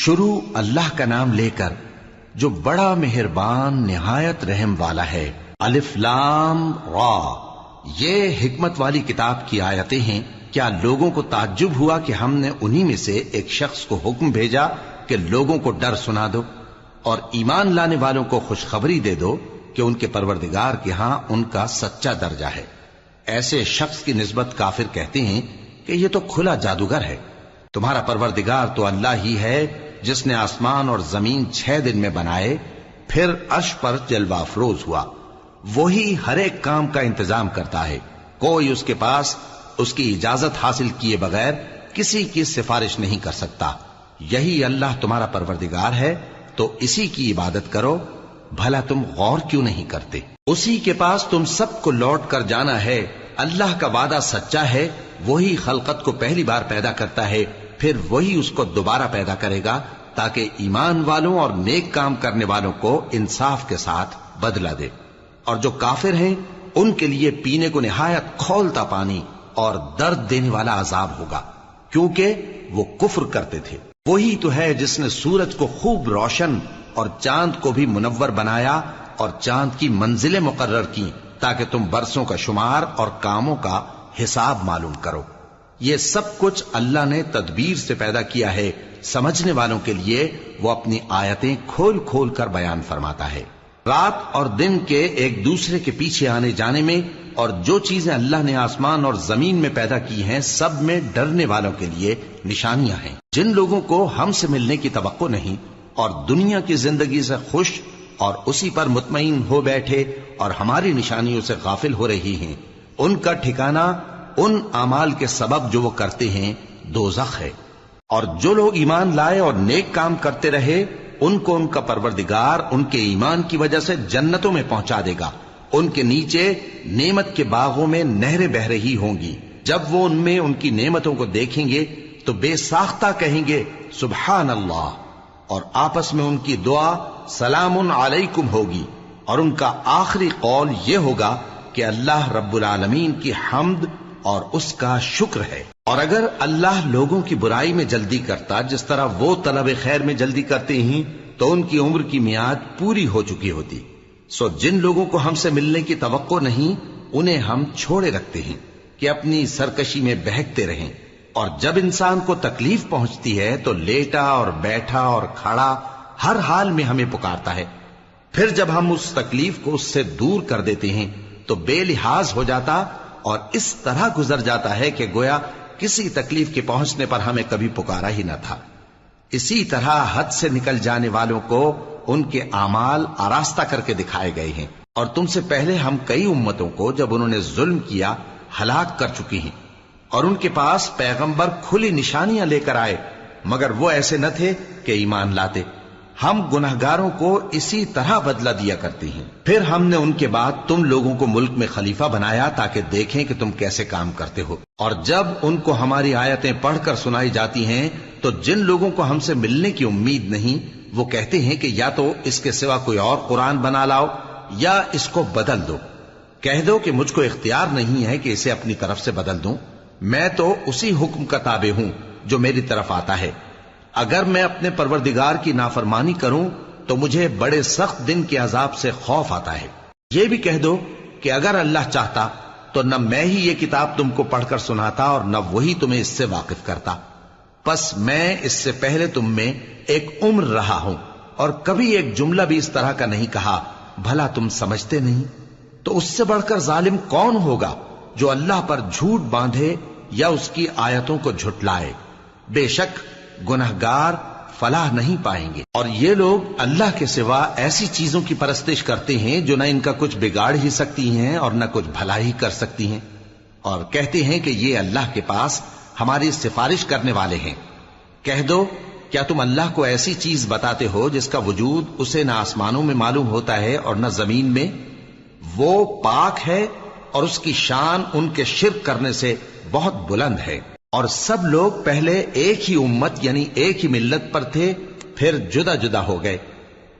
شروع اللہ کا نام لے کر جو بڑا مہربان نہایت رحم والا ہے۔ الف لام را، یہ حکمت والی کتاب کی آیتیں ہیں۔ کیا لوگوں کو تعجب ہوا کہ ہم نے انہی میں سے ایک شخص کو حکم بھیجا کہ لوگوں کو ڈر سنا دو اور ایمان لانے والوں کو خوشخبری دے دو کہ ان کے پروردگار کے ہاں ان کا سچا درجہ ہے۔ ایسے شخص کی نسبت کافر کہتے ہیں کہ یہ تو کھلا جادوگر ہے۔ تمہارا پروردگار تو اللہ ہی ہے جس نے آسمان اور زمین 6 دن میں بنائے، پھر عرش پر جلوہ افروز ہوا۔ وہی ہر ایک کام کا انتظام کرتا ہے، کوئی اس کے پاس اس کی اجازت حاصل کیے بغیر کسی کی سفارش نہیں کر سکتا۔ یہی اللہ تمہارا پروردگار ہے تو اسی کی عبادت کرو، بھلا تم غور کیوں نہیں کرتے؟ اسی کے پاس تم سب کو لوٹ کر جانا ہے۔ اللہ کا وعدہ سچا ہے، وہی خلقت کو پہلی بار پیدا کرتا ہے، پھر وہی اس کو دوبارہ پیدا کرے گا تاکہ ایمان والوں اور نیک کام کرنے والوں کو انصاف کے ساتھ بدلہ دے۔ اور جو کافر ہیں ان کے لیے پینے کو نہایت کھولتا پانی اور درد دینے والا عذاب ہوگا، کیونکہ وہ کفر کرتے تھے۔ وہی تو ہے جس نے سورج کو خوب روشن اور چاند کو بھی منور بنایا اور چاند کی منزلیں مقرر کی تاکہ تم برسوں کا شمار اور کاموں کا حساب معلوم کرو۔ یہ سب کچھ اللہ نے تدبیر سے پیدا کیا ہے، سمجھنے والوں کے لیے وہ اپنی آیتیں کھول کھول کر بیان فرماتا ہے۔ رات اور دن کے ایک دوسرے کے پیچھے آنے جانے میں اور جو چیزیں اللہ نے آسمان اور زمین میں پیدا کی ہیں سب میں ڈرنے والوں کے لیے نشانیاں ہیں۔ جن لوگوں کو ہم سے ملنے کی توقع نہیں اور دنیا کی زندگی سے خوش اور اسی پر مطمئن ہو بیٹھے اور ہماری نشانیوں سے غافل ہو رہی ہیں، ان کا ٹھکانہ ان اعمال کے سبب جو وہ کرتے ہیں دوزخ ہے۔ اور جو لوگ ایمان لائے اور نیک کام کرتے رہے ان کو ان کا پروردگار ان کے ایمان کی وجہ سے جنتوں میں پہنچا دے گا، ان کے نیچے نعمت کے باغوں میں نہریں بہ رہی ہوں گی۔ جب وہ ان میں ان کی نعمتوں کو دیکھیں گے تو بے ساختہ کہیں گے سبحان اللہ، اور آپس میں ان کی دعا سلام علیکم ہوگی، اور ان کا آخری قول یہ ہوگا کہ اللہ رب العالمین کی حمد اور اس کا شکر ہے۔ اور اگر اللہ لوگوں کی برائی میں جلدی کرتا جس طرح وہ طلب خیر میں جلدی کرتے ہیں تو ان کی عمر کی میعاد پوری ہو چکی ہوتی۔ سو جن لوگوں کو ہم سے ملنے کی توقع نہیں انہیں ہم چھوڑے رکھتے ہیں کہ اپنی سرکشی میں بہکتے رہیں، اور جب انسان کو تکلیف پہنچتی ہے تو لیٹا اور بیٹھا اور کھڑا ہر حال میں ہمیں پکارتا ہے۔ پھر جب ہم اس تکلیف کو اس سے دور کر دیتے ہیں تو بے لحاظ ہو جاتا اور اس طرح گزر جاتا ہے کہ گویا کسی تکلیف کے پہنچنے پر ہمیں کبھی پکارا ہی نہ تھا۔ اسی طرح حد سے نکل جانے والوں کو ان کے اعمال آراستہ کر کے دکھائے گئے ہیں، اور تم سے پہلے ہم کئی امتوں کو جب انہوں نے ظلم کیا ہلاک کر چکی ہیں، اور ان کے پاس پیغمبر کھلی نشانیاں لے کر آئے مگر وہ ایسے نہ تھے کہ ایمان لاتے۔ ہم گناہگاروں کو اسی طرح بدلہ دیا کرتے ہیں۔ پھر ہم نے ان کے بعد تم لوگوں کو ملک میں خلیفہ بنایا تاکہ دیکھیں کہ تم کیسے کام کرتے ہو، اور جب ان کو ہماری آیتیں پڑھ کر سنائی جاتی ہیں تو جن لوگوں کو ہم سے ملنے کی امید نہیں وہ کہتے ہیں کہ یا تو اس کے سوا کوئی اور قرآن بنا لاؤ یا اس کو بدل دو۔ کہہ دو کہ مجھ کو اختیار نہیں ہے کہ اسے اپنی طرف سے بدل دوں، میں تو اسی حکم کا تابع ہوں جو میری طرف آتا ہے۔ اگر میں اپنے پروردگار کی نافرمانی کروں تو مجھے بڑے سخت دن کے عذاب سے خوف آتا ہے۔ یہ بھی کہہ دو کہ اگر اللہ چاہتا تو نہ میں ہی یہ کتاب تم کو پڑھ کر سناتا اور نہ وہی تمہیں اس سے واقف کرتا، پس میں اس سے پہلے تم میں ایک عمر رہا ہوں اور کبھی ایک جملہ بھی اس طرح کا نہیں کہا، بھلا تم سمجھتے نہیں؟ تو اس سے بڑھ کر ظالم کون ہوگا جو اللہ پر جھوٹ باندھے یا اس کی آیتوں کو جھٹلائے؟ بے شک گنہگار فلاح نہیں پائیں گے۔ اور یہ لوگ اللہ کے سوا ایسی چیزوں کی پرستش کرتے ہیں جو نہ ان کا کچھ بگاڑ ہی سکتی ہیں اور نہ کچھ بھلا ہی کر سکتی ہیں، اور کہتے ہیں کہ یہ اللہ کے پاس ہماری سفارش کرنے والے ہیں۔ کہہ دو کیا تم اللہ کو ایسی چیز بتاتے ہو جس کا وجود اسے نہ آسمانوں میں معلوم ہوتا ہے اور نہ زمین میں؟ وہ پاک ہے اور اس کی شان ان کے شرک کرنے سے بہت بلند ہے۔ اور سب لوگ پہلے ایک ہی امت یعنی ایک ہی ملت پر تھے، پھر جدا جدا ہو گئے۔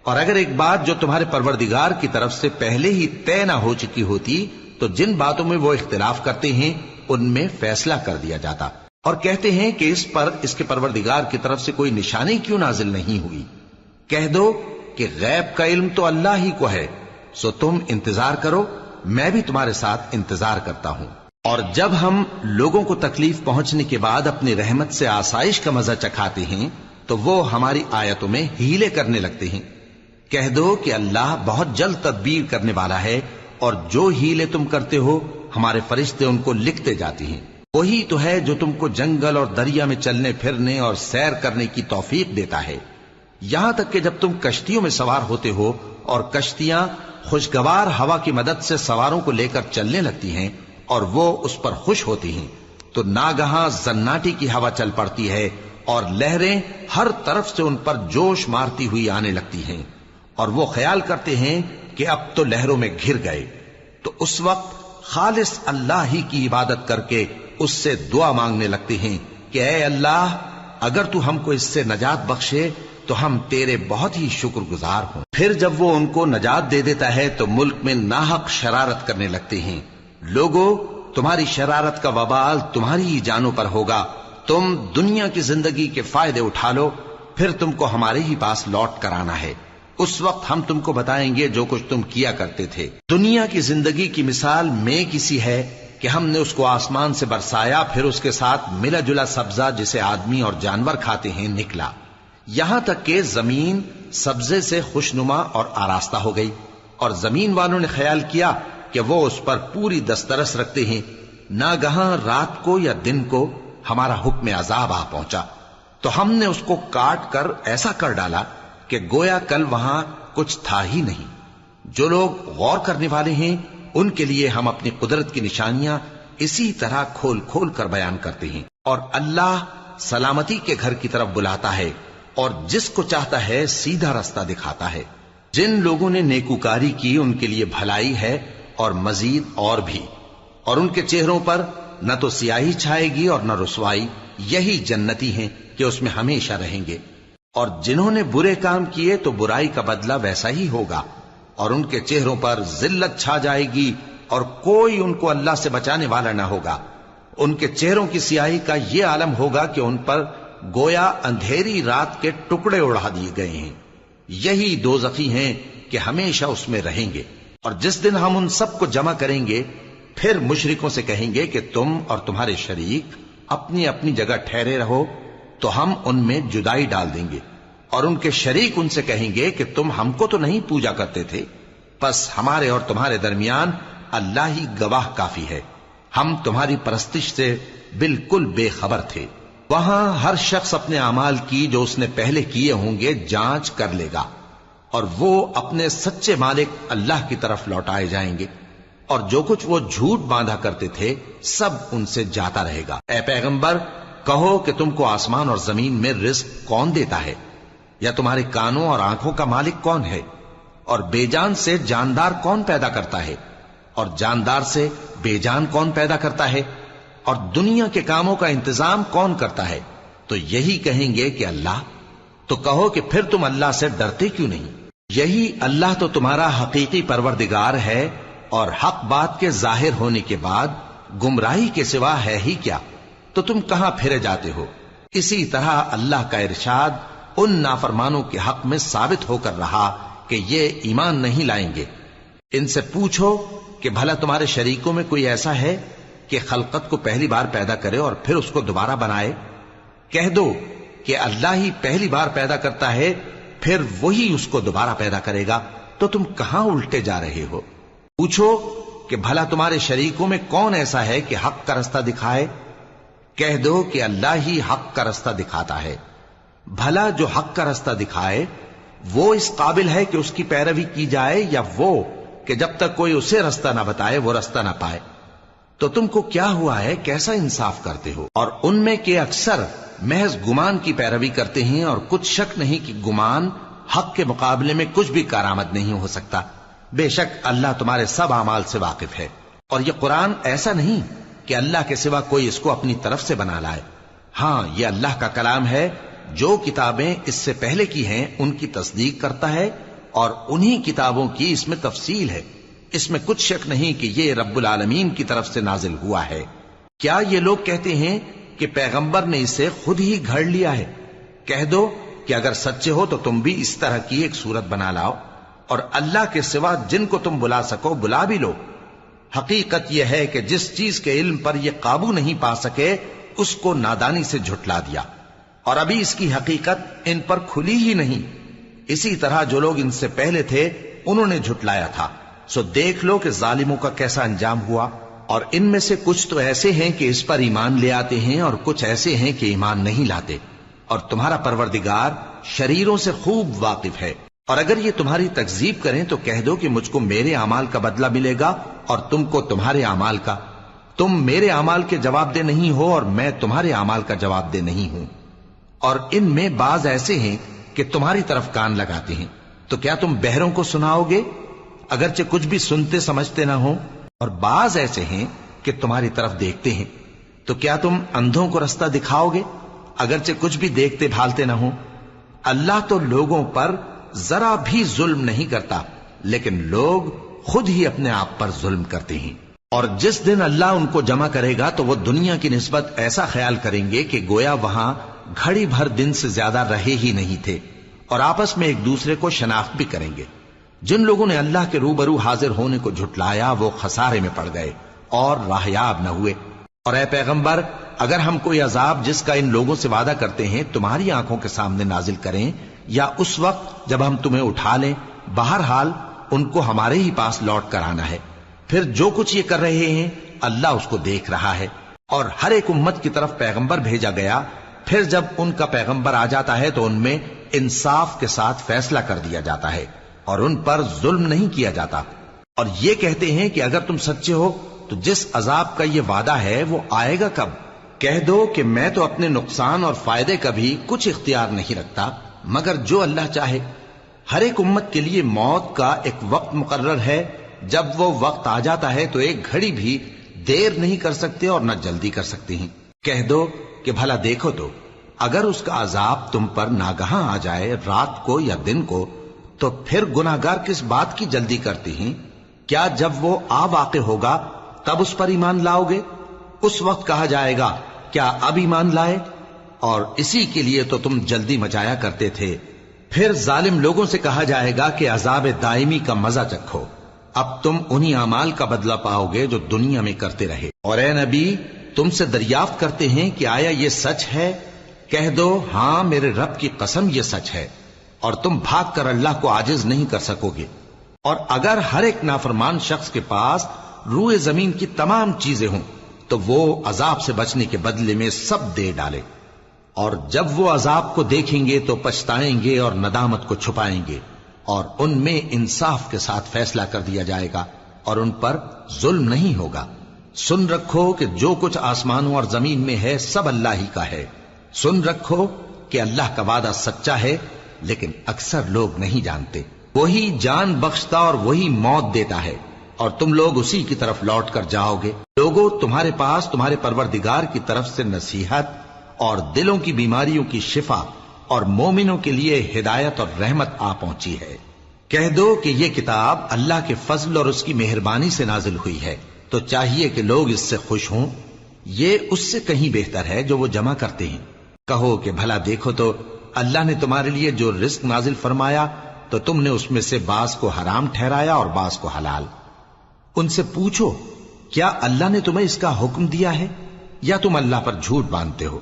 اور اگر ایک بات جو تمہارے پروردگار کی طرف سے پہلے ہی طے نہ ہو چکی ہوتی تو جن باتوں میں وہ اختلاف کرتے ہیں ان میں فیصلہ کر دیا جاتا۔ اور کہتے ہیں کہ اس پر اس کے پروردگار کی طرف سے کوئی نشانی کیوں نازل نہیں ہوئی؟ کہہ دو کہ غیب کا علم تو اللہ ہی کو ہے، سو تم انتظار کرو، میں بھی تمہارے ساتھ انتظار کرتا ہوں۔ اور جب ہم لوگوں کو تکلیف پہنچنے کے بعد اپنی رحمت سے آسائش کا مزہ چکھاتے ہیں تو وہ ہماری آیتوں میں ہیلے کرنے لگتے ہیں۔ کہہ دو کہ اللہ بہت جلد تدبیر کرنے والا ہے، اور جو ہیلے تم کرتے ہو ہمارے فرشتے ان کو لکھتے جاتے ہیں۔ وہی تو ہے جو تم کو جنگل اور دریا میں چلنے پھرنے اور سیر کرنے کی توفیق دیتا ہے، یہاں تک کہ جب تم کشتیوں میں سوار ہوتے ہو اور کشتیاں خوشگوار ہوا کی مدد سے سواروں کو لے کر چلنے لگتی ہیں اور وہ اس پر خوش ہوتی ہیں، تو ناگہاں زناٹی کی ہوا چل پڑتی ہے اور لہریں ہر طرف سے ان پر جوش مارتی ہوئی آنے لگتی ہیں، اور وہ خیال کرتے ہیں کہ اب تو لہروں میں گھر گئے۔ تو اس وقت خالص اللہ ہی کی عبادت کر کے اس سے دعا مانگنے لگتے ہیں کہ اے اللہ، اگر تو ہم کو اس سے نجات بخشے تو ہم تیرے بہت ہی شکر گزار ہوں۔ پھر جب وہ ان کو نجات دے دیتا ہے تو ملک میں ناحق شرارت کرنے لگتے ہیں۔ لوگوں، تمہاری شرارت کا وبال تمہاری ہی جانوں پر ہوگا، تم دنیا کی زندگی کے فائدے اٹھا لو، پھر تم کو ہمارے ہی پاس لوٹ کر آنا ہے، اس وقت ہم تم کو بتائیں گے جو کچھ تم کیا کرتے تھے۔ دنیا کی زندگی کی مثال میں کسی ہے کہ ہم نے اس کو آسمان سے برسایا، پھر اس کے ساتھ ملا جلا سبزہ جسے آدمی اور جانور کھاتے ہیں نکلا، یہاں تک کہ زمین سبزے سے خوشنما اور آراستہ ہو گئی، اور زمین والوں نے خیال کیا کہ وہ اس پر پوری دسترس رکھتے ہیں۔ ناگہاں رات کو یا دن کو ہمارا حکم عذاب آ پہنچا تو ہم نے اس کو کاٹ کر ایسا کر ڈالا کہ گویا کل وہاں کچھ تھا ہی نہیں۔ جو لوگ غور کرنے والے ہیں ان کے لیے ہم اپنی قدرت کی نشانیاں اسی طرح کھول کھول کر بیان کرتے ہیں۔ اور اللہ سلامتی کے گھر کی طرف بلاتا ہے اور جس کو چاہتا ہے سیدھا رستہ دکھاتا ہے۔ جن لوگوں نے نیکوکاری کی ان کے لیے بھلائی ہے اور مزید اور بھی، اور ان کے چہروں پر نہ تو سیاہی چھائے گی اور نہ رسوائی، یہی جنتی ہیں کہ اس میں ہمیشہ رہیں گے۔ اور جنہوں نے برے کام کیے تو برائی کا بدلہ ویسا ہی ہوگا، اور ان کے چہروں پر ذلت چھا جائے گی اور کوئی ان کو اللہ سے بچانے والا نہ ہوگا۔ ان کے چہروں کی سیاہی کا یہ عالم ہوگا کہ ان پر گویا اندھیری رات کے ٹکڑے اڑا دیے گئے ہیں، یہی دوزخی ہیں کہ ہمیشہ اس میں رہیں گے۔ اور جس دن ہم ان سب کو جمع کریں گے پھر مشرکوں سے کہیں گے کہ تم اور تمہارے شریک اپنی اپنی جگہ ٹھہرے رہو، تو ہم ان میں جدائی ڈال دیں گے، اور ان کے شریک ان سے کہیں گے کہ تم ہم کو تو نہیں پوجا کرتے تھے، پس ہمارے اور تمہارے درمیان اللہ ہی گواہ کافی ہے، ہم تمہاری پرستش سے بالکل بے خبر تھے۔ وہاں ہر شخص اپنے اعمال کی جو اس نے پہلے کیے ہوں گے جانچ کر لے گا، اور وہ اپنے سچے مالک اللہ کی طرف لوٹائے جائیں گے، اور جو کچھ وہ جھوٹ باندھا کرتے تھے سب ان سے جاتا رہے گا۔ اے پیغمبر، کہو کہ تم کو آسمان اور زمین میں رزق کون دیتا ہے، یا تمہارے کانوں اور آنکھوں کا مالک کون ہے، اور بے جان سے جاندار کون پیدا کرتا ہے، اور جاندار سے بے جان کون پیدا کرتا ہے، اور دنیا کے کاموں کا انتظام کون کرتا ہے؟ تو یہی کہیں گے کہ اللہ۔ تو کہو کہ پھر تم اللہ سے ڈرتے کیوں نہیں؟ یہی اللہ تو تمہارا حقیقی پروردگار ہے، اور حق بات کے ظاہر ہونے کے بعد گمراہی کے سوا ہے ہی کیا؟ تو تم کہاں پھرے جاتے ہو؟ اسی طرح اللہ کا ارشاد ان نافرمانوں کے حق میں ثابت ہو کر رہا کہ یہ ایمان نہیں لائیں گے۔ ان سے پوچھو کہ بھلا تمہارے شریکوں میں کوئی ایسا ہے کہ خلقت کو پہلی بار پیدا کرے اور پھر اس کو دوبارہ بنائے؟ کہہ دو کہ اللہ ہی پہلی بار پیدا کرتا ہے، پھر وہی اس کو دوبارہ پیدا کرے گا، تو تم کہاں الٹے جا رہے ہو؟ پوچھو کہ بھلا تمہارے شریکوں میں کون ایسا ہے کہ حق کا رستہ دکھائے؟ کہہ دو کہ اللہ ہی حق کا رستہ دکھاتا ہے۔ بھلا جو حق کا رستہ دکھائے وہ اس قابل ہے کہ اس کی پیروی کی جائے، یا وہ کہ جب تک کوئی اسے رستہ نہ بتائے وہ رستہ نہ پائے؟ تو تم کو کیا ہوا ہے، کیسا انصاف کرتے ہو؟ اور ان میں کے اکثر محض گمان کی پیروی کرتے ہیں، اور کچھ شک نہیں کہ گمان حق کے مقابلے میں کچھ بھی کارآمد نہیں ہو سکتا۔ بے شک اللہ تمہارے سب اعمال سے واقف ہے۔ اور یہ قرآن ایسا نہیں کہ اللہ کے سوا کوئی اس کو اپنی طرف سے بنا لائے، ہاں یہ اللہ کا کلام ہے، جو کتابیں اس سے پہلے کی ہیں ان کی تصدیق کرتا ہے، اور انہی کتابوں کی اس میں تفصیل ہے، اس میں کچھ شک نہیں کہ یہ رب العالمین کی طرف سے نازل ہوا ہے۔ کیا یہ لوگ کہتے ہیں کہ پیغمبر نے اسے خود ہی گھڑ لیا ہے۔ کہہ دو کہ اگر سچے ہو تو تم بھی اس طرح کی ایک صورت بنا لاؤ اور اللہ کے سوا جن کو تم بلا سکو بلا بھی لو۔ حقیقت یہ ہے کہ جس چیز کے علم پر یہ قابو نہیں پا سکے اس کو نادانی سے جھٹلا دیا، اور ابھی اس کی حقیقت ان پر کھلی ہی نہیں۔ اسی طرح جو لوگ ان سے پہلے تھے انہوں نے جھٹلایا تھا، سو دیکھ لو کہ ظالموں کا کیسا انجام ہوا۔ اور ان میں سے کچھ تو ایسے ہیں کہ اس پر ایمان لے آتے ہیں اور کچھ ایسے ہیں کہ ایمان نہیں لاتے، اور تمہارا پروردگار شریروں سے خوب واقف ہے۔ اور اگر یہ تمہاری تکذیب کریں تو کہہ دو کہ مجھ کو میرے اعمال کا بدلہ ملے گا اور تم کو تمہارے اعمال کا۔ تم میرے اعمال کے جواب دہ نہیں ہو اور میں تمہارے اعمال کا جواب دہ نہیں ہوں۔ اور ان میں بعض ایسے ہیں کہ تمہاری طرف کان لگاتے ہیں، تو کیا تم بہروں کو سناؤ گے اگرچہ کچھ بھی سنتے سمجھتے نہ ہو؟ اور بعض ایسے ہیں کہ تمہاری طرف دیکھتے ہیں، تو کیا تم اندھوں کو رستہ دکھاؤ گے اگرچہ کچھ بھی دیکھتے بھالتے نہ ہو؟ اللہ تو لوگوں پر ذرا بھی ظلم نہیں کرتا، لیکن لوگ خود ہی اپنے آپ پر ظلم کرتے ہیں۔ اور جس دن اللہ ان کو جمع کرے گا تو وہ دنیا کی نسبت ایسا خیال کریں گے کہ گویا وہاں گھڑی بھر دن سے زیادہ رہے ہی نہیں تھے، اور آپس میں ایک دوسرے کو شناخت بھی کریں گے۔ جن لوگوں نے اللہ کے روبرو حاضر ہونے کو جھٹلایا وہ خسارے میں پڑ گئے اور راہیاب نہ ہوئے۔ اور اے پیغمبر، اگر ہم کوئی عذاب جس کا ان لوگوں سے وعدہ کرتے ہیں تمہاری آنکھوں کے سامنے نازل کریں یا اس وقت جب ہم تمہیں اٹھا لیں، بہرحال ان کو ہمارے ہی پاس لوٹ کر آنا ہے۔ پھر جو کچھ یہ کر رہے ہیں اللہ اس کو دیکھ رہا ہے۔ اور ہر ایک امت کی طرف پیغمبر بھیجا گیا، پھر جب ان کا پیغمبر آ جاتا ہے تو ان میں انصاف کے ساتھ فیصلہ کر دیا جاتا ہے اور ان پر ظلم نہیں کیا جاتا۔ اور یہ کہتے ہیں کہ اگر تم سچے ہو تو جس عذاب کا یہ وعدہ ہے وہ آئے گا کب؟ کہہ دو کہ میں تو اپنے نقصان اور فائدے کا بھی کچھ اختیار نہیں رکھتا مگر جو اللہ چاہے۔ ہر ایک امت کے لیے موت کا ایک وقت مقرر ہے، جب وہ وقت آ جاتا ہے تو ایک گھڑی بھی دیر نہیں کر سکتے اور نہ جلدی کر سکتے ہیں۔ کہہ دو کہ بھلا دیکھو تو اگر اس کا عذاب تم پر ناگہاں آ جائے رات کو یا دن کو تو پھر گناہگار کس بات کی جلدی کرتے ہیں؟ کیا جب وہ آ واقع ہوگا تب اس پر ایمان لاؤ گے؟ اس وقت کہا جائے گا کیا اب ایمان لائے؟ اور اسی کے لیے تو تم جلدی مچایا کرتے تھے۔ پھر ظالم لوگوں سے کہا جائے گا کہ عذاب دائمی کا مزہ چکھو، اب تم انہی اعمال کا بدلہ پاؤ گے جو دنیا میں کرتے رہے۔ اور اے نبی، تم سے دریافت کرتے ہیں کہ آیا یہ سچ ہے؟ کہہ دو ہاں میرے رب کی قسم یہ سچ ہے، اور تم بھاگ کر اللہ کو عاجز نہیں کر سکو گے۔ اور اگر ہر ایک نافرمان شخص کے پاس روئے زمین کی تمام چیزیں ہوں تو وہ عذاب سے بچنے کے بدلے میں سب دے ڈالے، اور جب وہ عذاب کو دیکھیں گے تو پچھتائیں گے اور ندامت کو چھپائیں گے، اور ان میں انصاف کے ساتھ فیصلہ کر دیا جائے گا اور ان پر ظلم نہیں ہوگا۔ سن رکھو کہ جو کچھ آسمانوں اور زمین میں ہے سب اللہ ہی کا ہے۔ سن رکھو کہ اللہ کا وعدہ سچا ہے، لیکن اکثر لوگ نہیں جانتے۔ وہی جان بخشتا اور وہی موت دیتا ہے، اور تم لوگ اسی کی طرف لوٹ کر جاؤ گے۔ لوگوں، تمہارے پاس تمہارے پروردگار کی طرف سے نصیحت اور دلوں کی بیماریوں کی شفا اور مومنوں کے لیے ہدایت اور رحمت آ پہنچی ہے۔ کہہ دو کہ یہ کتاب اللہ کے فضل اور اس کی مہربانی سے نازل ہوئی ہے، تو چاہیے کہ لوگ اس سے خوش ہوں۔ یہ اس سے کہیں بہتر ہے جو وہ جمع کرتے ہیں۔ کہو کہ بھلا دیکھو تو اللہ نے تمہارے لیے جو رزق نازل فرمایا تو تم نے اس میں سے بعض کو حرام ٹھہرایا اور بعض کو حلال۔ ان سے پوچھو کیا اللہ نے تمہیں اس کا حکم دیا ہے یا تم اللہ پر جھوٹ باندھتے ہو؟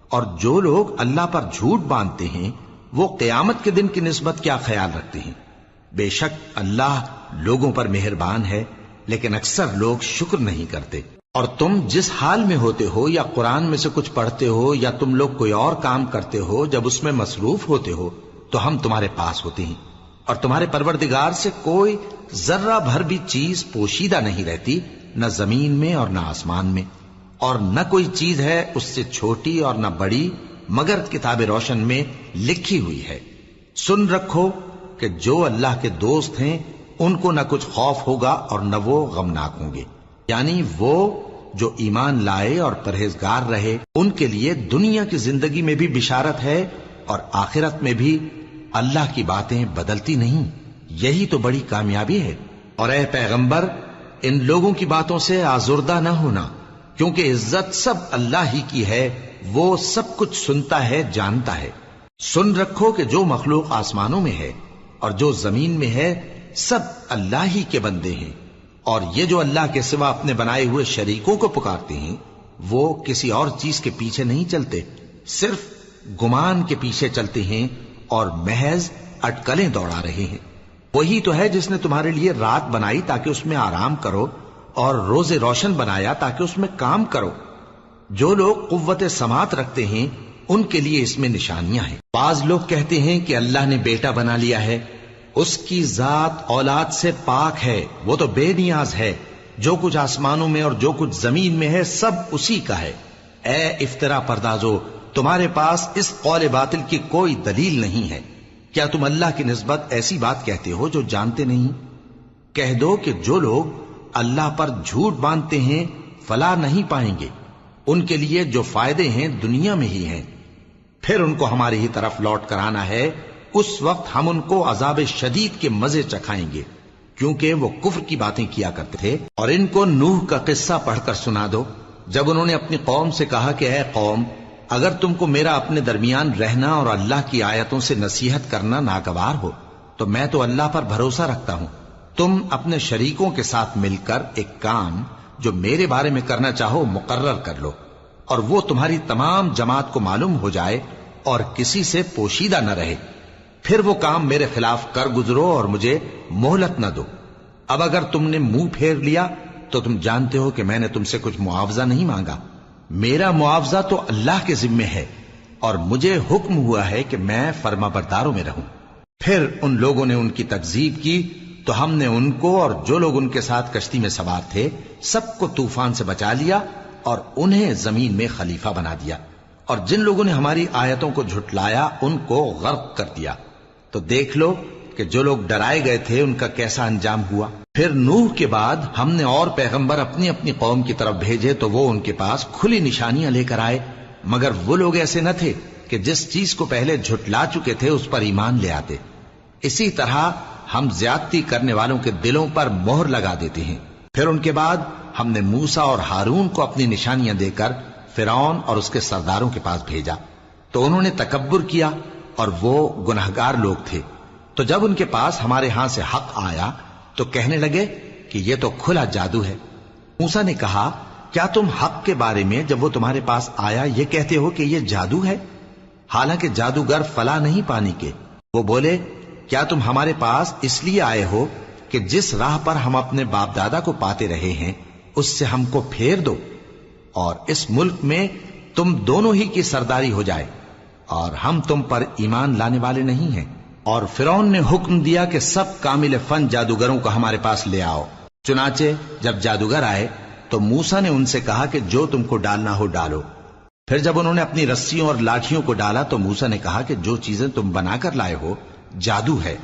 اور جو لوگ اللہ پر جھوٹ باندھتے ہیں وہ قیامت کے دن کی نسبت کیا خیال رکھتے ہیں؟ بے شک اللہ لوگوں پر مہربان ہے، لیکن اکثر لوگ شکر نہیں کرتے۔ اور تم جس حال میں ہوتے ہو یا قرآن میں سے کچھ پڑھتے ہو یا تم لوگ کوئی اور کام کرتے ہو، جب اس میں مصروف ہوتے ہو تو ہم تمہارے پاس ہوتے ہیں، اور تمہارے پروردگار سے کوئی ذرہ بھر بھی چیز پوشیدہ نہیں رہتی، نہ زمین میں اور نہ آسمان میں، اور نہ کوئی چیز ہے اس سے چھوٹی اور نہ بڑی مگر کتاب روشن میں لکھی ہوئی ہے۔ سن رکھو کہ جو اللہ کے دوست ہیں ان کو نہ کچھ خوف ہوگا اور نہ وہ غمناک ہوں گے، یعنی وہ جو ایمان لائے اور پرہیزگار رہے ان کے لیے دنیا کی زندگی میں بھی بشارت ہے اور آخرت میں بھی۔ اللہ کی باتیں بدلتی نہیں، یہی تو بڑی کامیابی ہے۔ اور اے پیغمبر، ان لوگوں کی باتوں سے آزردہ نہ ہونا، کیونکہ عزت سب اللہ ہی کی ہے، وہ سب کچھ سنتا ہے، جانتا ہے۔ سن رکھو کہ جو مخلوق آسمانوں میں ہے اور جو زمین میں ہے سب اللہ ہی کے بندے ہیں، اور یہ جو اللہ کے سوا اپنے بنائے ہوئے شریکوں کو پکارتے ہیں وہ کسی اور چیز کے پیچھے نہیں چلتے، صرف گمان کے پیچھے چلتے ہیں اور محض اٹکلیں دوڑا رہے ہیں۔ وہی تو ہے جس نے تمہارے لیے رات بنائی تاکہ اس میں آرام کرو، اور روز روشن بنایا تاکہ اس میں کام کرو۔ جو لوگ قوت سماعت رکھتے ہیں ان کے لیے اس میں نشانیاں ہیں۔ بعض لوگ کہتے ہیں کہ اللہ نے بیٹا بنا لیا ہے، اس کی ذات اولاد سے پاک ہے، وہ تو بے نیاز ہے، جو کچھ آسمانوں میں اور جو کچھ زمین میں ہے سب اسی کا ہے۔ اے افترا پردازو، تمہارے پاس اس قول باطل کی کوئی دلیل نہیں ہے۔ کیا تم اللہ کی نسبت ایسی بات کہتے ہو جو جانتے نہیں؟ کہہ دو کہ جو لوگ اللہ پر جھوٹ باندھتے ہیں فلاح نہیں پائیں گے، ان کے لیے جو فائدے ہیں دنیا میں ہی ہیں، پھر ان کو ہماری ہی طرف لوٹ کر آنا ہے، اس وقت ہم ان کو عذاب شدید کے مزے چکھائیں گے، کیونکہ وہ کفر کی باتیں کیا کرتے تھے۔ اور ان کو نوح کا قصہ پڑھ کر سنا دو، جب انہوں نے اپنی قوم سے کہا کہ اے قوم، اگر تم کو میرا اپنے درمیان رہنا اور اللہ کی آیتوں سے نصیحت کرنا ناگوار ہو تو میں تو اللہ پر بھروسہ رکھتا ہوں، تم اپنے شریکوں کے ساتھ مل کر ایک کام جو میرے بارے میں کرنا چاہو مقرر کر لو، اور وہ تمہاری تمام جماعت کو معلوم ہو جائے اور کسی سے پوشیدہ نہ رہے، پھر وہ کام میرے خلاف کر گزرو اور مجھے مہلت نہ دو۔ اب اگر تم نے منہ پھیر لیا تو تم جانتے ہو کہ میں نے تم سے کچھ معاوضہ نہیں مانگا، میرا معاوضہ تو اللہ کے ذمے ہے، اور مجھے حکم ہوا ہے کہ میں فرما برداروں میں رہوں۔ پھر ان لوگوں نے ان کی تکذیب کی تو ہم نے ان کو اور جو لوگ ان کے ساتھ کشتی میں سوار تھے سب کو طوفان سے بچا لیا اور انہیں زمین میں خلیفہ بنا دیا، اور جن لوگوں نے ہماری آیتوں کو جھٹلایا ان کو غرق کر دیا۔ تو دیکھ لو کہ جو لوگ ڈرائے گئے تھے ان کا کیسا انجام ہوا۔ پھر نوح کے بعد ہم نے اور پیغمبر اپنی اپنی قوم کی طرف بھیجے تو وہ ان کے پاس کھلی نشانیاں لے کر آئے، مگر وہ لوگ ایسے نہ تھے کہ جس چیز کو پہلے جھٹلا چکے تھے اس پر ایمان لے آتے۔ اسی طرح ہم زیادتی کرنے والوں کے دلوں پر مہر لگا دیتے ہیں۔ پھر ان کے بعد ہم نے موسیٰ اور ہارون کو اپنی نشانیاں دے کر فرعون اور اس کے سرداروں کے پاس بھیجا، تو انہوں نے تکبر کیا اور وہ گناہگار لوگ تھے۔ تو جب ان کے پاس ہمارے ہاں سے حق آیا تو کہنے لگے کہ یہ تو کھلا جادو ہے۔ موسیٰ نے کہا، کیا تم حق کے بارے میں جب وہ تمہارے پاس آیا یہ کہتے ہو کہ یہ جادو ہے، حالانکہ جادوگر فلاح نہیں پانے کے؟ وہ بولے، کیا تم ہمارے پاس اس لیے آئے ہو کہ جس راہ پر ہم اپنے باپ دادا کو پاتے رہے ہیں اس سے ہم کو پھیر دو، اور اس ملک میں تم دونوں ہی کی سرداری ہو جائے، اور ہم تم پر ایمان لانے والے نہیں ہیں؟ اور فرعون نے حکم دیا کہ سب کامل فن جادوگروں کو ہمارے پاس لے آؤ۔ چنانچہ جب جادوگر آئے تو موسیٰ نے ان سے کہا کہ جو تم کو ڈالنا ہو ڈالو۔ پھر جب انہوں نے اپنی رسیوں اور لاٹھیوں کو ڈالا تو موسیٰ نے کہا کہ جو چیزیں تم بنا کر لائے ہو جادو ہے،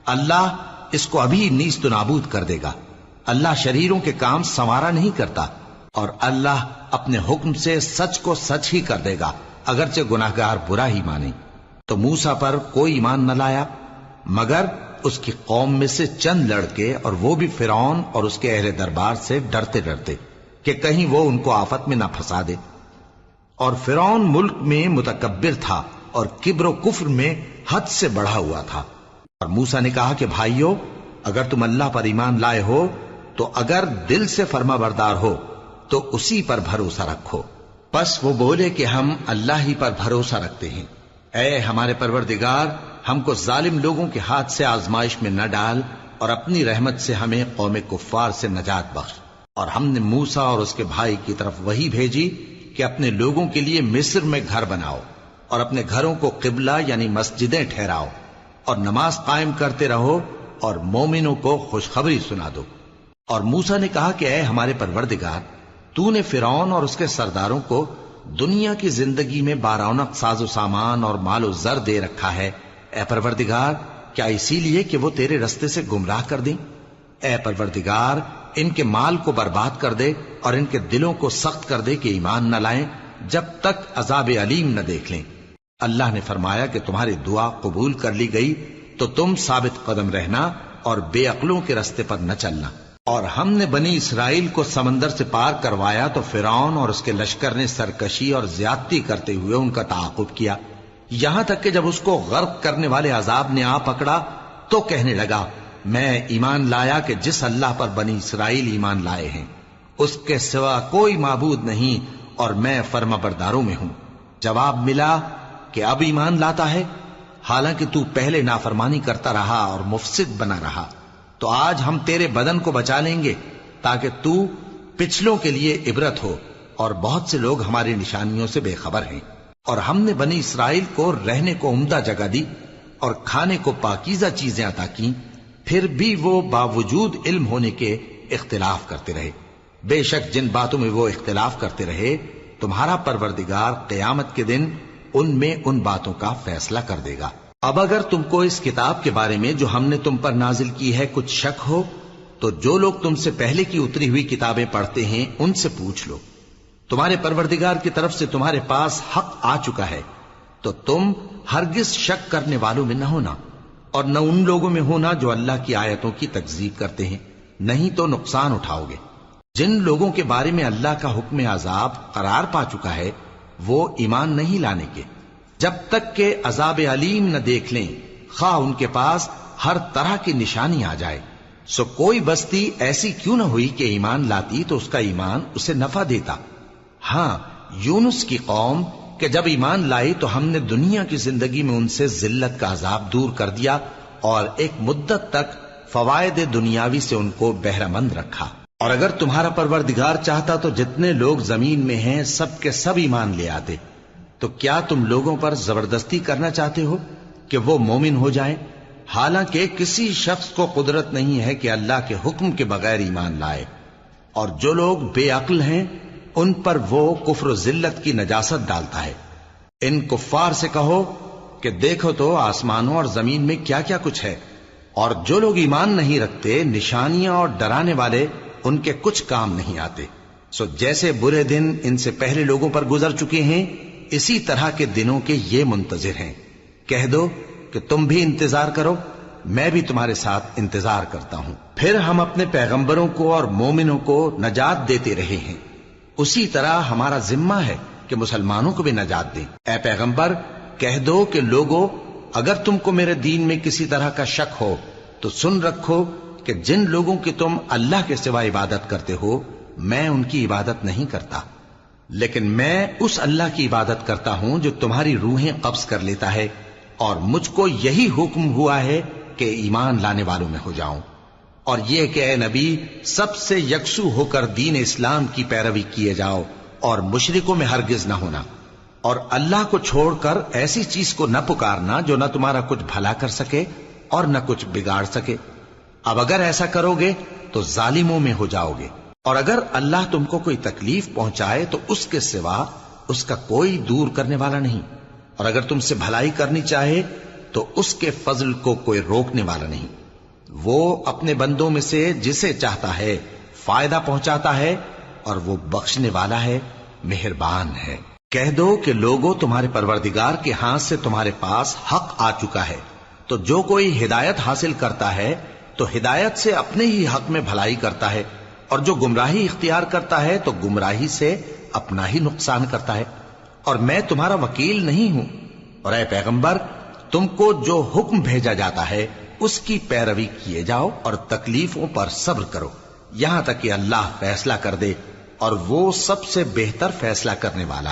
اللہ اس کو ابھی نیست و نابود کر دے گا۔ اللہ شریروں کے کام سنوارا نہیں کرتا، اور اللہ اپنے حکم سے سچ کو سچ ہی کر دے گا، اگرچہ گناہگار برا ہی مانے۔ تو موسیٰ پر کوئی ایمان نہ لایا مگر اس کی قوم میں سے چند لڑکے، اور وہ بھی فرعون اور اس کے اہل دربار سے ڈرتے ڈرتے کہ کہیں وہ ان کو آفت میں نہ پھنسا دے۔ اور فرعون ملک میں متکبر تھا اور کبر و کفر میں حد سے بڑھا ہوا تھا۔ اور موسیٰ نے کہا کہ بھائیو، اگر تم اللہ پر ایمان لائے ہو تو اگر دل سے فرما بردار ہو تو اسی پر بھروسہ رکھو۔ پس وہ بولے کہ ہم اللہ ہی پر بھروسہ رکھتے ہیں۔ اے ہمارے پروردگار، ہم کو ظالم لوگوں کے ہاتھ سے آزمائش میں نہ ڈال، اور اپنی رحمت سے ہمیں قوم کفار سے نجات بخش۔ اور ہم نے موسیٰ اور اس کے بھائی کی طرف وحی بھیجی کہ اپنے لوگوں کے لیے مصر میں گھر بناؤ، اور اپنے گھروں کو قبلہ یعنی مسجدیں ٹھہراؤ، اور نماز قائم کرتے رہو، اور مومنوں کو خوشخبری سنا دو۔ اور موسیٰ نے کہا کہ اے ہمارے پروردگار، تو نے فرعون اور اس کے سرداروں کو دنیا کی زندگی میں بارونق ساز و سامان اور مال و زر دے رکھا ہے، اے پروردگار کیا اسی لیے کہ وہ تیرے رستے سے گمراہ کر دیں؟ اے پروردگار ان کے مال کو برباد کر دے اور ان کے دلوں کو سخت کر دے کہ ایمان نہ لائیں جب تک عذاب علیم نہ دیکھ لیں۔ اللہ نے فرمایا کہ تمہاری دعا قبول کر لی گئی تو تم ثابت قدم رہنا اور بے عقلوں کے رستے پر نہ چلنا۔ اور ہم نے بنی اسرائیل کو سمندر سے پار کروایا تو فرعون اور اس کے لشکر نے سرکشی اور زیادتی کرتے ہوئے ان کا تعاقب کیا، یہاں تک کہ جب اس کو غرق کرنے والے عذاب نے آ پکڑا تو کہنے لگا میں ایمان لایا کہ جس اللہ پر بنی اسرائیل ایمان لائے ہیں اس کے سوا کوئی معبود نہیں اور میں فرما برداروں میں ہوں۔ جواب ملا کہ اب ایمان لاتا ہے، حالانکہ تو پہلے نافرمانی کرتا رہا اور مفسد بنا رہا، تو آج ہم تیرے بدن کو بچا لیں گے تاکہ تو پچھلوں کے لیے عبرت ہو، اور بہت سے لوگ ہماری نشانیوں سے بے خبر ہیں۔ اور ہم نے بنی اسرائیل کو رہنے کو عمدہ جگہ دی اور کھانے کو پاکیزہ چیزیں عطا کیں، پھر بھی وہ باوجود علم ہونے کے اختلاف کرتے رہے۔ بے شک جن باتوں میں وہ اختلاف کرتے رہے تمہارا پروردگار قیامت کے دن ان میں ان باتوں کا فیصلہ کر دے گا۔ اب اگر تم کو اس کتاب کے بارے میں جو ہم نے تم پر نازل کی ہے کچھ شک ہو تو جو لوگ تم سے پہلے کی اتری ہوئی کتابیں پڑھتے ہیں ان سے پوچھ لو، تمہارے پروردگار کی طرف سے تمہارے پاس حق آ چکا ہے تو تم ہرگز شک کرنے والوں میں نہ ہونا، اور نہ ان لوگوں میں ہونا جو اللہ کی آیتوں کی تکذیب کرتے ہیں، نہیں تو نقصان اٹھاؤ گے۔ جن لوگوں کے بارے میں اللہ کا حکم عذاب قرار پا چکا ہے وہ ایمان نہیں لانے کے جب تک کہ عذاب علیم نہ دیکھ لیں، خواہ ان کے پاس ہر طرح کی نشانی آ جائے۔ سو کوئی بستی ایسی کیوں نہ ہوئی کہ ایمان لاتی تو اس کا ایمان اسے نفع دیتا۔ ہاں، یونس کی قوم کہ جب ایمان لائی تو ہم نے دنیا کی زندگی میں ان سے ذلت کا عذاب دور کر دیا اور ایک مدت تک فوائد دنیاوی سے ان کو بہرہ مند رکھا۔ اور اگر تمہارا پروردگار چاہتا تو جتنے لوگ زمین میں ہیں سب کے سب ایمان لے آتے، تو کیا تم لوگوں پر زبردستی کرنا چاہتے ہو کہ وہ مومن ہو جائیں؟ حالانکہ کسی شخص کو قدرت نہیں ہے کہ اللہ کے حکم کے بغیر ایمان لائے، اور جو لوگ بے عقل ہیں ان پر وہ کفر و ذلت کی نجاست ڈالتا ہے۔ ان کفار سے کہو کہ دیکھو تو آسمانوں اور زمین میں کیا کیا کچھ ہے، اور جو لوگ ایمان نہیں رکھتے نشانیاں اور ڈرانے والے ان کے کچھ کام نہیں آتے۔ سو جیسے برے دن ان سے پہلے لوگوں پر گزر چکے ہیں اسی طرح کے دنوں کے یہ منتظر ہیں۔ کہہ دو کہ تم بھی انتظار کرو، میں بھی تمہارے ساتھ انتظار کرتا ہوں۔ پھر ہم اپنے پیغمبروں کو اور مومنوں کو نجات دیتے رہے ہیں، اسی طرح ہمارا ذمہ ہے کہ مسلمانوں کو بھی نجات دیں۔ اے پیغمبر کہہ دو کہ لوگو اگر تم کو میرے دین میں کسی طرح کا شک ہو تو سن رکھو کہ جن لوگوں کی تم اللہ کے سوا عبادت کرتے ہو میں ان کی عبادت نہیں کرتا، لیکن میں اس اللہ کی عبادت کرتا ہوں جو تمہاری روحیں قبض کر لیتا ہے، اور مجھ کو یہی حکم ہوا ہے کہ ایمان لانے والوں میں ہو جاؤں، اور یہ کہ اے نبی سب سے یکسو ہو کر دین اسلام کی پیروی کیے جاؤ اور مشرکوں میں ہرگز نہ ہونا، اور اللہ کو چھوڑ کر ایسی چیز کو نہ پکارنا جو نہ تمہارا کچھ بھلا کر سکے اور نہ کچھ بگاڑ سکے۔ اب اگر ایسا کرو گے تو ظالموں میں ہو جاؤ گے، اور اگر اللہ تم کو کوئی تکلیف پہنچائے تو اس کے سوا اس کا کوئی دور کرنے والا نہیں، اور اگر تم سے بھلائی کرنی چاہے تو اس کے فضل کو کوئی روکنے والا نہیں۔ وہ اپنے بندوں میں سے جسے چاہتا ہے فائدہ پہنچاتا ہے، اور وہ بخشنے والا ہے، مہربان ہے۔ کہہ دو کہ لوگوں تمہارے پروردگار کے ہاتھ سے تمہارے پاس حق آ چکا ہے، تو جو کوئی ہدایت حاصل کرتا ہے تو ہدایت سے اپنے ہی حق میں بھلائی کرتا ہے، اور جو گمراہی اختیار کرتا ہے تو گمراہی سے اپنا ہی نقصان کرتا ہے، اور میں تمہارا وکیل نہیں ہوں۔ اور اے پیغمبر تم کو جو حکم بھیجا جاتا ہے اس کی پیروی کیے جاؤ اور تکلیفوں پر صبر کرو یہاں تک کہ اللہ فیصلہ کر دے، اور وہ سب سے بہتر فیصلہ کرنے والا